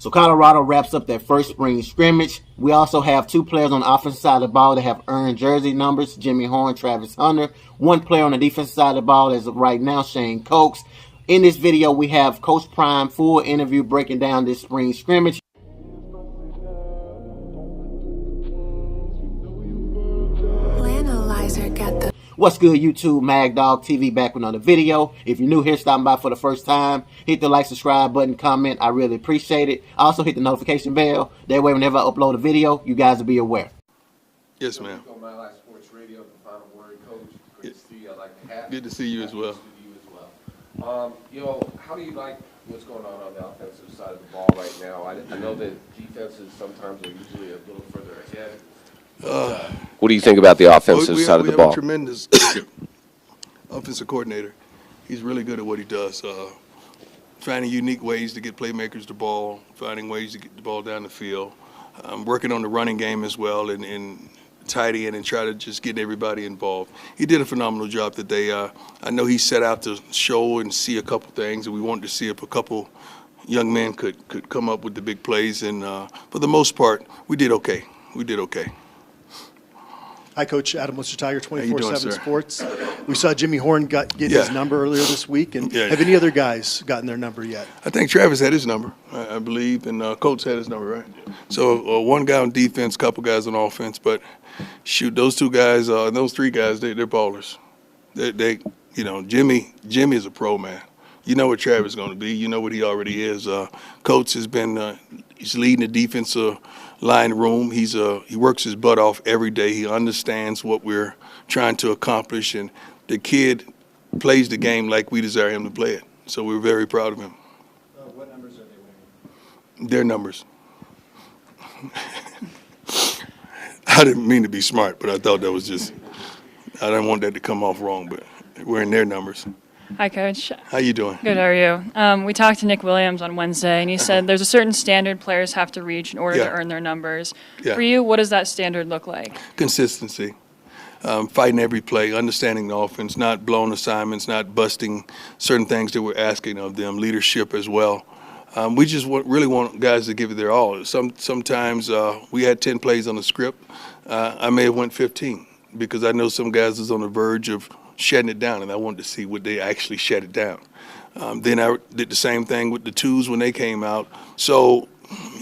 So Colorado wraps up their first spring scrimmage. We also have two players on the offensive side of the ball that have earned jersey numbers, Jimmy Horn, Travis Hunter. One player on the defensive side of the ball as of right now, Shane Coates. In this video, we have Coach Prime full interview breaking down this spring scrimmage. What's good, YouTube? Mag Dog TV back with another video. If you're new here, stopping by for the first time, hit the like, subscribe button, comment. I really appreciate it. Also, hit the notification bell. That way, whenever I upload a video, you guys will be aware. Yes, ma'am. Good to see you as well. How do you like what's going on the offensive side of the ball right now? I know that defenses sometimes are usually a little further ahead. What do you think about the offensive side of the ball? We have a tremendous offensive coordinator. He's really good at what he does. Finding unique ways to get playmakers the ball, finding ways to get the ball down the field, working on the running game as well, and tidy in and try to just get everybody involved. He did a phenomenal job today. I know he set out to show and see a couple things, and we wanted to see if a couple young men could come up with the big plays. And for the most part, we did okay. We did okay. Hi, Coach. Adam Lister Tiger, 24/7 Sports. We saw Jimmy Horn get his number earlier this week. And have any other guys gotten their number yet? I think Travis had his number, I believe, and Coates had his number, right? So one guy on defense, a couple guys on offense. But shoot, those two guys, those three guys, they're ballers. Jimmy is a pro, man. You know what Travis is going to be. You know what he already is. Coates has been he's leading the defensive line room. He works his butt off every day. He understands what we're trying to accomplish, and the kid plays the game like we desire him to play it. So we're very proud of him. What numbers are they winning? Their numbers. I didn't mean to be smart, but I thought that was just – I didn't want that to come off wrong, but we're in their numbers. Hi, Coach. How you doing? Good, how are you? We talked to Nick Williams on Wednesday, and he said there's a certain standard players have to reach in order to earn their numbers. For you, what does that standard look like? Consistency. Fighting every play, understanding the offense, not blowing assignments, not busting certain things that we're asking of them, leadership as well. We just really want guys to give it their all. Sometimes we had 10 plays on the script. I may have went 15 because I know some guys is on the verge of shutting it down, and I wanted to see would they actually shut it down. Then I did the same thing with the twos when they came out. So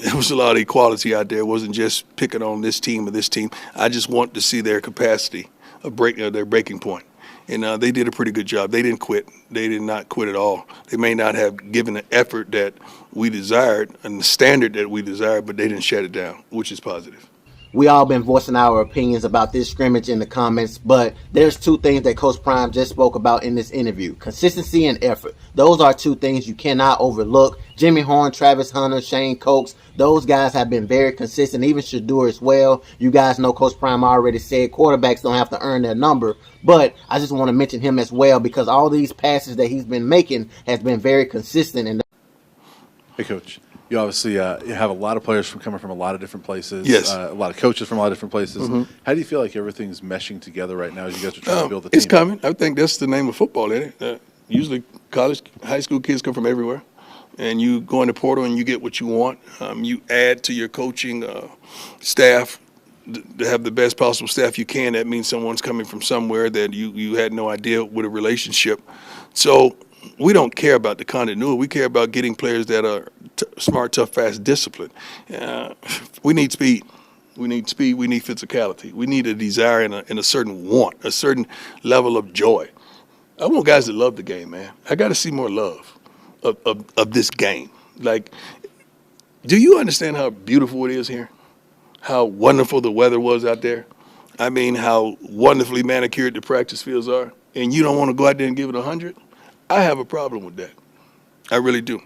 there was a lot of equality out there. It wasn't just picking on this team or this team. I just want to see their capacity of their breaking point. And they did a pretty good job. They didn't quit. They did not quit at all. They may not have given the effort that we desired and the standard that we desired, but they didn't shut it down, which is positive. We all been voicing our opinions about this scrimmage in the comments, but there's two things that Coach Prime just spoke about in this interview: consistency and effort. Those are two things you cannot overlook. Jimmy Horn, Travis Hunter, Shane Coates, those guys have been very consistent, even Shedeur as well. You guys know Coach Prime already said quarterbacks don't have to earn their number, but I just want to mention him as well because all these passes that he's been making has been very consistent. Hey, Coach. You obviously you have a lot of players coming from a lot of different places. Yes. A lot of coaches from a lot of different places. Mm-hmm. How do you feel like everything's meshing together right now as you guys are trying to build the team? It's coming. I think that's the name of football, isn't it? Usually college, high school kids come from everywhere. And you go in the portal and you get what you want. You add to your coaching staff to have the best possible staff you can. That means someone's coming from somewhere that you had no idea with a relationship. So we don't care about the continuity. We care about getting players that are smart, tough, fast, disciplined. We need speed. We need speed. We need physicality. We need a desire and a certain want, a certain level of joy. I want guys that love the game, man. I got to see more love of this game. Like, do you understand how beautiful it is here? How wonderful the weather was out there? I mean, how wonderfully manicured the practice fields are? And you don't want to go out there and give it 100? I have a problem with that. I really do.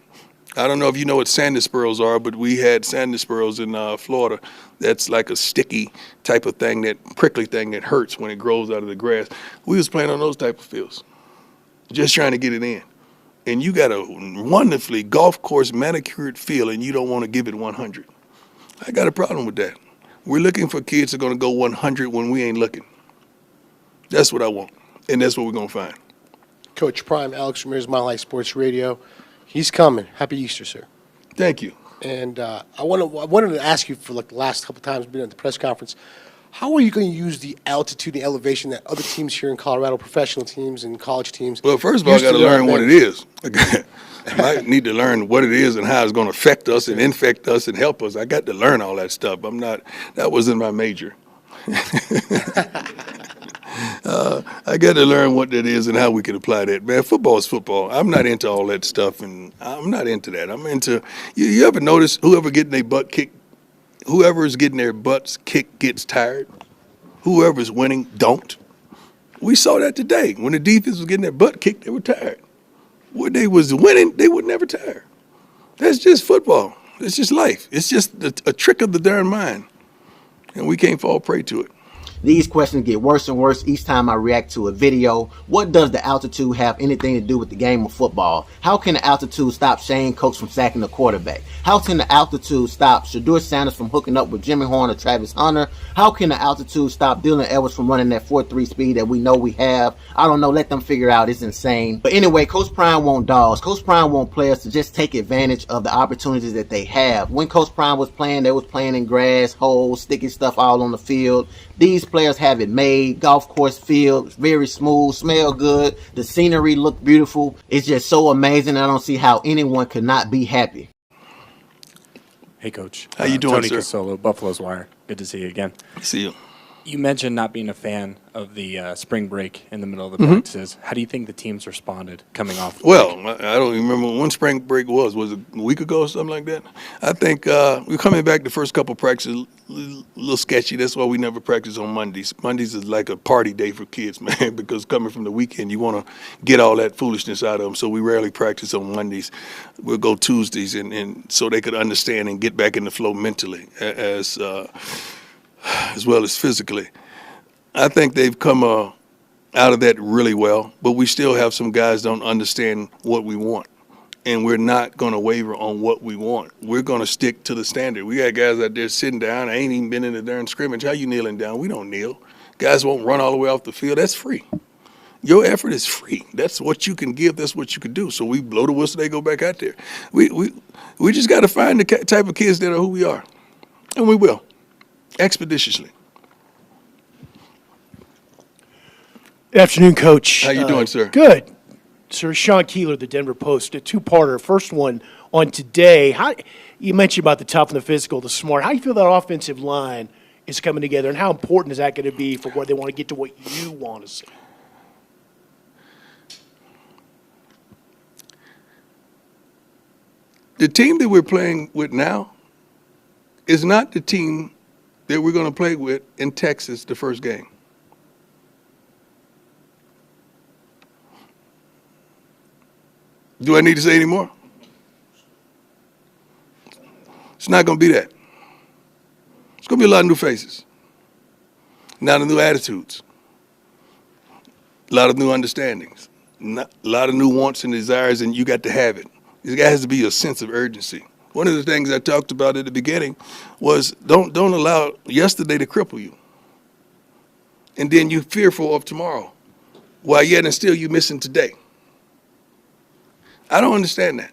I don't know if you know what sandy spurls are, but we had sandy spurls in Florida. That's like a sticky type of thing, that prickly thing that hurts when it grows out of the grass. We was playing on those type of fields, just trying to get it in. And you got a wonderfully golf course manicured field, and you don't want to give it 100. I got a problem with that. We're looking for kids that are going to go 100 when we ain't looking. That's what I want, and that's what we're going to find. Coach Prime, Alex Ramirez, My Life Sports Radio. He's coming. Happy Easter, sir. Thank you. And I wanted to ask you for like the last couple of times being at the press conference, how are you going to use the altitude and elevation that other teams here in Colorado, professional teams and college teams? Well, first of all, I got to learn what it is. I need to learn what it is and how it's going to affect us and infect us and help us. I got to learn all that stuff. That wasn't my major. I got to learn what that is and how we can apply that. Man, football is football. I'm not into all that stuff, and I'm not into that. I'm into, you ever notice whoever is getting their butts kicked gets tired? Whoever's winning don't. We saw that today. When the defense was getting their butt kicked, they were tired. When they was winning, they were never tired. That's just football. It's just life. It's just a trick of the darn mind, and we can't fall prey to it. These questions get worse and worse each time I react to a video. What does the altitude have anything to do with the game of football? How can the altitude stop Shane Coates from sacking the quarterback? How can the altitude stop Shedeur Sanders from hooking up with Jimmy Horn or Travis Hunter? How can the altitude stop Dylan Edwards from running that 4.3 speed that we know we have? I don't know. Let them figure it out. It's insane. But anyway, Coach Prime want dogs. Coach Prime want players to just take advantage of the opportunities that they have. When Coach Prime was playing, they was playing in grass, holes, sticky stuff all on the field. These players have it made. Golf course field, very smooth, smell good. The scenery look beautiful. It's just so amazing. I don't see how anyone could not be happy. Hey, Coach. How you doing, Tony sir? Casolo, Buffalo's Wire. Good to see you again. See you. You mentioned not being a fan of the spring break in the middle of the practices. How do you think the teams responded coming off? Well, I don't even remember when spring break was. Was it a week ago or something like that? I think we're coming back the first couple practices, a little sketchy. That's why we never practice on Mondays. Mondays is like a party day for kids, man, because coming from the weekend, you want to get all that foolishness out of them. So we rarely practice on Mondays. We'll go Tuesdays, and so they could understand and get back in the flow mentally as well as physically. I think they've come out of that really well, but we still have some guys don't understand what we want, and we're not going to waver on what we want. We're going to stick to the standard. We got guys out there sitting down. I ain't even been in the darn scrimmage. How you kneeling down? We don't kneel. Guys won't run all the way off the field. That's free. Your effort is free. That's what you can give. That's what you can do. So we blow the whistle. They go back out there. We just got to find the type of kids that are who we are, and we will. Expeditiously. Good afternoon, Coach. How you doing, sir? Good. Sir, Sean Keeler, the Denver Post, a two-parter. First one on today. You mentioned about the tough and the physical, the smart. How do you feel that offensive line is coming together, and how important is that going to be for where they want to get to what you want to see? The team that we're playing with now is not the team that we're going to play with in Texas the first game. Do I need to say any more? It's not going to be that. It's going to be a lot of new faces, a lot of new attitudes, a lot of new understandings, a lot of new wants and desires, and you got to have it. There has to be a sense of urgency. One of the things I talked about at the beginning was don't allow yesterday to cripple you. And then you're fearful of tomorrow, while yet and still you missing today. I don't understand that,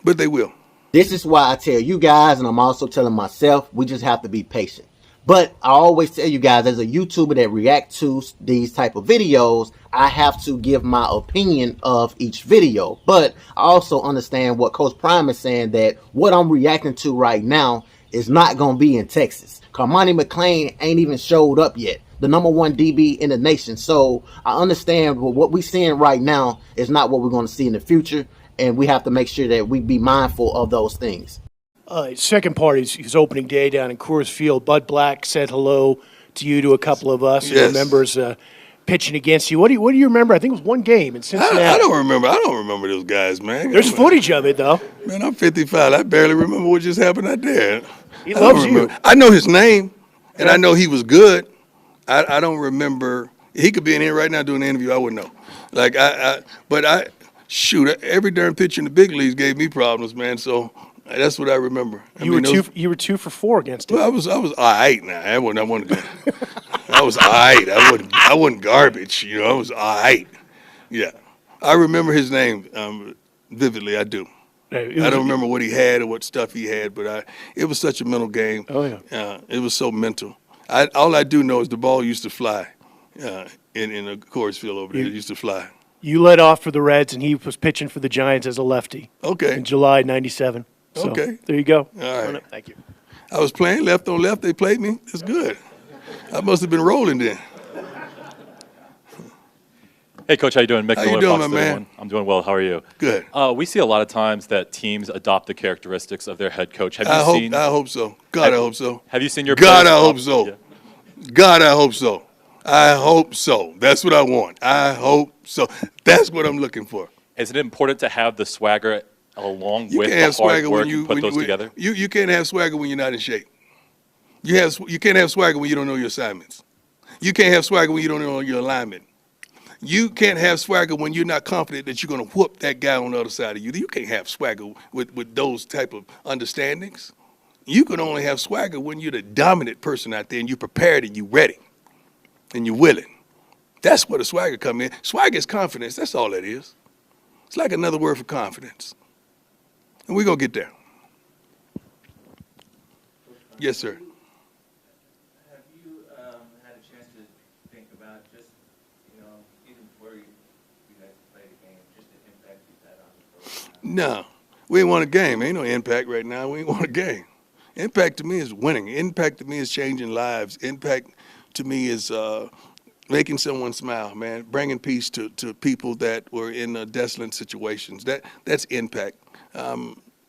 but they will. This is why I tell you guys, and I'm also telling myself, we just have to be patient. But I always tell you guys, as a YouTuber that react to these type of videos, I have to give my opinion of each video. But I also understand what Coach Prime is saying, that what I'm reacting to right now is not going to be in Texas. Carmani McClain ain't even showed up yet, the #1 DB in the nation. So I understand what we're seeing right now is not what we're going to see in the future. And we have to make sure that we be mindful of those things. Second part is his opening day down in Coors Field. Bud Black said hello to you, to a couple of us. Yes. He remembers pitching against you. What do you remember? I think it was one game in Cincinnati. I don't remember those guys, man. There's footage of it, though. Man, I'm 55. I barely remember what just happened out there. He loves you. I know his name, and I know he was good. I don't remember. He could be in here right now doing an interview. I wouldn't know. Shoot, every darn pitcher in the big leagues gave me problems, man. So that's what I remember. You were 2 for 4 against him. Well, I was all right now. I wasn't good. I was all right. I wasn't garbage. You know, I was all right. Yeah, I remember his name vividly. I do. I don't remember what he had or what stuff he had, but it was such a mental game. Oh, yeah. It was so mental. All I do know is the ball used to fly in the Coors Field over there. It used to fly. You led off for the Reds, and he was pitching for the Giants as a lefty. Okay. In July '97. So, okay. There you go. All right. Thank you. I was playing left on left. They played me. That's good. I must have been rolling then. Hey, Coach, how you doing? Mick How you Miller, doing, Fox my man? 31. I'm doing well. How are you? Good. We see a lot of times that teams adopt the characteristics of their head coach. Have you seen? I hope so. God, I hope so. Have you seen your? God, players I hope adopt- so. Yeah. God, I hope so. I hope so. That's what I want. I hope so. That's what I'm looking for. Is it important to have the swagger along You with can't the have hard swagger work when you and put those together? You can't have swagger when you're not in shape. You can't have swagger when you don't know your assignments. You can't have swagger when you don't know your alignment. You can't have swagger when you're not confident that you're going to whoop that guy on the other side of you. You can't have swagger with those type of understandings. You can only have swagger when you're the dominant person out there and you're prepared and you're ready and you're willing. That's where the swagger come in. Swagger is confidence. That's all that is. It's like another word for confidence. And we're going to get there. Yes, sir. Have you had a chance to think about just, even before you guys played a game, just the impact you've had on the program? No, we ain't won a game. Ain't no impact right now. We ain't won a game. Impact to me is winning. Impact to me is changing lives. Impact to me is making someone smile, man, bringing peace to people that were in desolate situations. That's impact.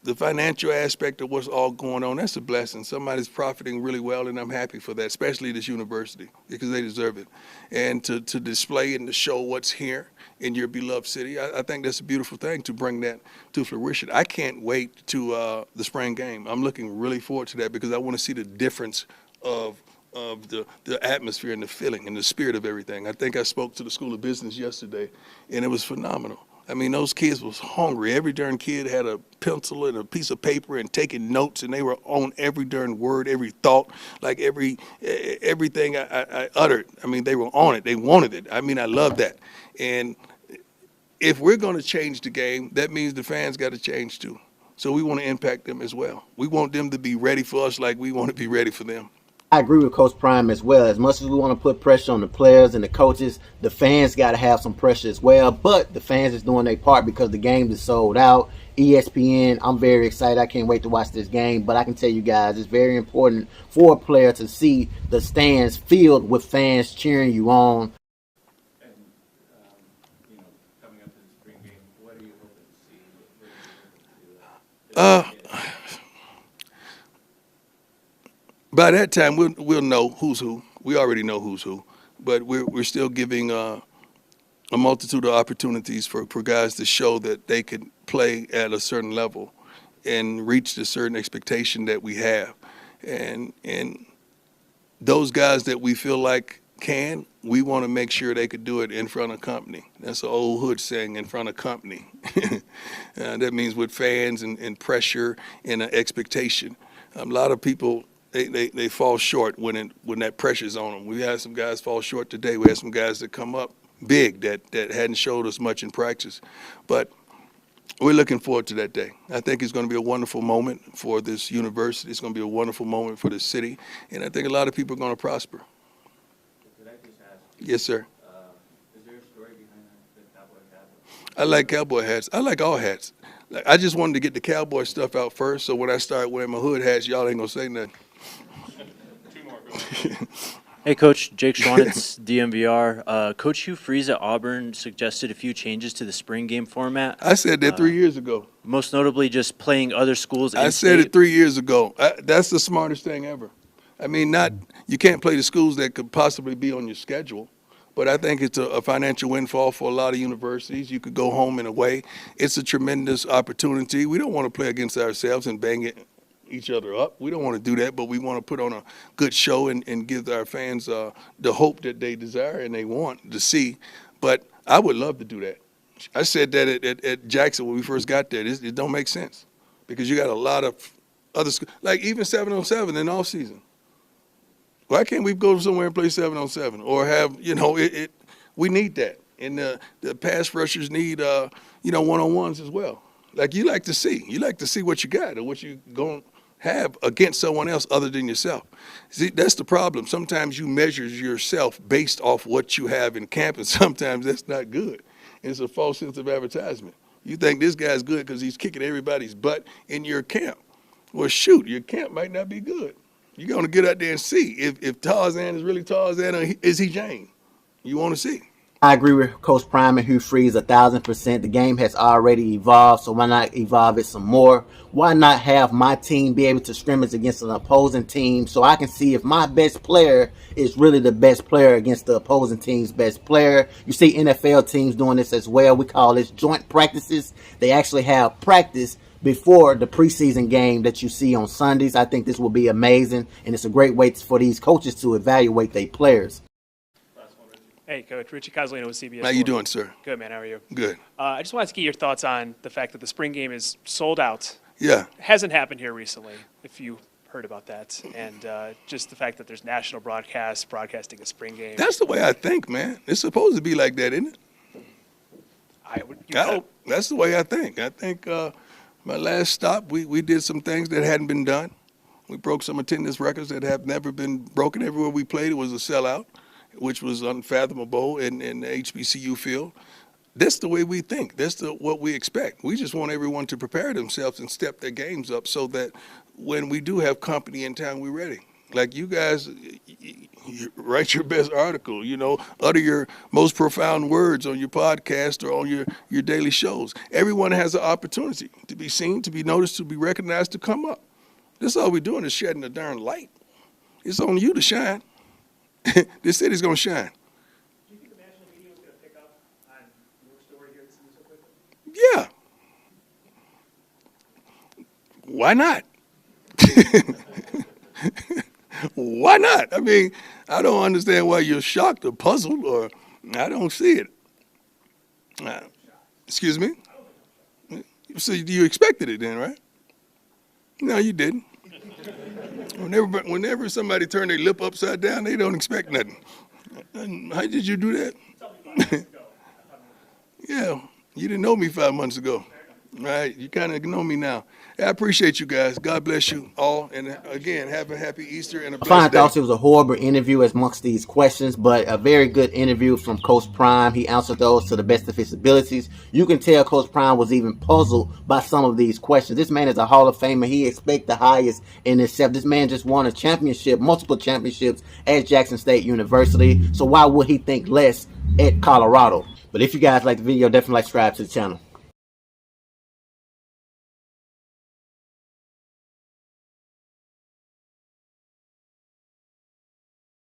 The financial aspect of what's all going on, that's a blessing. Somebody's profiting really well, and I'm happy for that, especially this university, because they deserve it. And to display and to show what's here in your beloved city, I think that's a beautiful thing to bring that to fruition. I can't wait to the spring game. I'm looking really forward to that because I want to see the difference of the atmosphere and the feeling and the spirit of everything. I think I spoke to the School of Business yesterday, and it was phenomenal. I mean, those kids was hungry. Every darn kid had a pencil and a piece of paper and taking notes, and they were on every darn word, every thought, like everything I uttered. I mean, they were on it. They wanted it. I mean, I love that. And if we're going to change the game, that means the fans got to change too. So we want to impact them as well. We want them to be ready for us like we want to be ready for them. I agree with Coach Prime as well. As much as we want to put pressure on the players and the coaches, the fans got to have some pressure as well. But the fans is doing their part because the game is sold out. ESPN, I'm very excited. I can't wait to watch this game. But I can tell you guys, it's very important for a player to see the stands filled with fans cheering you on. And, coming up to the spring game, what are you hoping to see? By that time, we'll know who's who. We already know who's who, but we're still giving a multitude of opportunities for guys to show that they could play at a certain level and reach the certain expectation that we have. And those guys that we feel like can, we want to make sure they could do it in front of company. That's an old hood saying, in front of company. That means with fans and pressure and expectation. A lot of people, they fall short when that pressure's on them. We had some guys fall short today. We had some guys that come up big that hadn't showed us much in practice. But we're looking forward to that day. I think it's going to be a wonderful moment for this university. It's going to be a wonderful moment for the city. And I think a lot of people are going to prosper. Could I just ask? Yes, sir. Is there a story behind the cowboy hat? I like cowboy hats. I like all hats. I just wanted to get the cowboy stuff out first, so when I start wearing my hood hats, y'all ain't going to say nothing. Hey, Coach. Jake Schwanitz, DMVR. Coach Hugh Freeze at Auburn suggested a few changes to the spring game format. I said that 3 years ago. Most notably, just playing other schools. I said it 3 years ago. That's the smartest thing ever. I mean, you can't play the schools that could possibly be on your schedule, but I think it's a financial windfall for a lot of universities. You could go home and away. It's a tremendous opportunity. We don't want to play against ourselves and bang each other up. We don't want to do that, but we want to put on a good show and give our fans the hope that they desire and they want to see. But I would love to do that. I said that at Jackson when we first got there. It don't make sense because you got a lot of other schools, like even 7-on-7 in off season. Why can't we go somewhere and play 7-on-7 or have, we need that. And the pass rushers need, one-on-ones as well. Like you like to see what you got or what you going to have against someone else other than yourself. See, that's the problem. Sometimes you measure yourself based off what you have in camp, and sometimes that's not good. It's a false sense of advertisement. You think this guy's good because he's kicking everybody's butt in your camp. Well, shoot, your camp might not be good. You're going to get out there and see if Tarzan is really Tarzan or is he Jane. You want to see. I agree with Coach Prime and Hugh Freeze 1,000%. The game has already evolved, so why not evolve it some more? Why not have my team be able to scrimmage against an opposing team so I can see if my best player is really the best player against the opposing team's best player? You see NFL teams doing this as well. We call this joint practices. They actually have practice before the preseason game that you see on Sundays. I think this will be amazing, and it's a great way for these coaches to evaluate their players. Hey, Coach. Richie Coslino with CBS. How you doing, sir? Good, man. How are you? Good. I just wanted to get your thoughts on the fact that the spring game is sold out. Yeah. It hasn't happened here recently, if you heard about that. And just the fact that there's national broadcasts broadcasting a spring game. That's the way I think, man. It's supposed to be like that, isn't it? You hope. That's the way I think. I think my last stop, we did some things that hadn't been done. We broke some attendance records that have never been broken. Everywhere we played, it was a sellout, which was unfathomable in the HBCU field. That's the way we think. That's what we expect. We just want everyone to prepare themselves and step their games up so that when we do have company in town, we're ready. Like you guys, you write your best article, utter your most profound words on your podcast or on your daily shows. Everyone has an opportunity to be seen, to be noticed, to be recognized, to come up. That's all we're doing is shedding a darn light. It's on you to shine. This city's going to shine. Do you think the national media was going to pick up on your story here this season so quickly? Yeah. Why not? Why not? I mean, I don't understand why you're shocked or puzzled, or I don't see it. Excuse me? So you expected it then, right? No, you didn't. Whenever somebody turn their lip upside down, they don't expect nothing. How did you do that? Yeah, you didn't know me 5 months ago. Right, you kind of know me now. I appreciate you guys. God bless you all. And again, have a happy Easter and a blessed day. I thought it was a horrible interview amongst these questions, but a very good interview from Coach Prime. He answered those to the best of his abilities. You can tell Coach Prime was even puzzled by some of these questions. This man is a Hall of Famer. He expects the highest in himself. This man just won a championship, multiple championships at Jackson State University. So why would he think less at Colorado? But if you guys like the video, definitely subscribe to the channel.